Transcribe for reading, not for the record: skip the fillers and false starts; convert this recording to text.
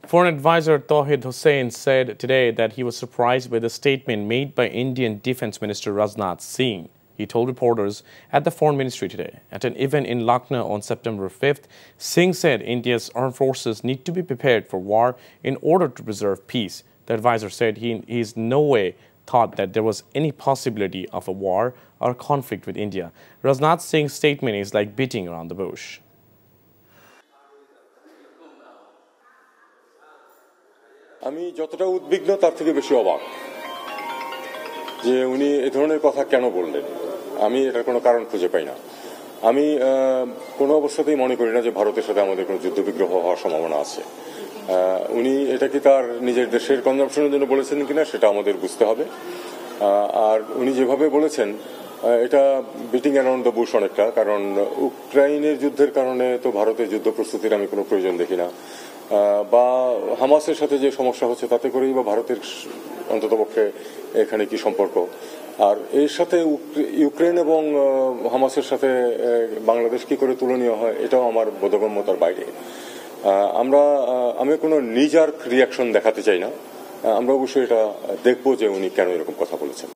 Foreign advisor Tauhid Hussain said today that he was surprised by the statement made by Indian Defense Minister Rajnath Singh. He told reporters at the Foreign Ministry today. At an event in Lucknow on September 5th, Singh said India's armed forces need to be prepared for war in order to preserve peace. The advisor said he is no way thought that there was any possibility of a war or conflict with India. Rajnath Singh's statement is like beating around the bush. আমি যতটা উদ্বিগ্ন তার থেকে বেশি অবাক যে উনি এই ধরনের কথা কেন বললেন। আমি এটার কোনো কারণ খুঁজে পাই না। আমি কোনো অবস্থাতেই মনে করি না যে ভারতের সাথে আমাদের কোনো যুদ্ধবিগ্রহ হওয়ার সম্ভাবনা আছে। উনি এটা কি তার নিজের দেশের কনজাম্পশনের জন্য বলেছেন কিনা সেটা আমাদের বুঝতে হবে। আর উনি যেভাবে বলেছেন এটা বিটিং অ্যারাউন্ড দ্য বুশ অনেকটা, কারণ ইউক্রেনের যুদ্ধের কারণে তো ভারতের যুদ্ধ প্রস্তুতির আমি কোনো প্রয়োজন দেখি না, বা হামাসের সাথে যে সমস্যা হচ্ছে তাতে করেই বা ভারতের অন্ততপক্ষে এখানে কি সম্পর্ক। আর এর সাথে ইউক্রেন এবং হামাসের সাথে বাংলাদেশ কি করে তুলনীয় হয় এটাও আমার বোধগম্যতার বাইরে। আমি কোনো নিজার্ক রিয়াকশন দেখাতে চাই না। আমরা অবশ্যই এটা দেখবো যে উনি কেন এরকম কথা বলেছেন।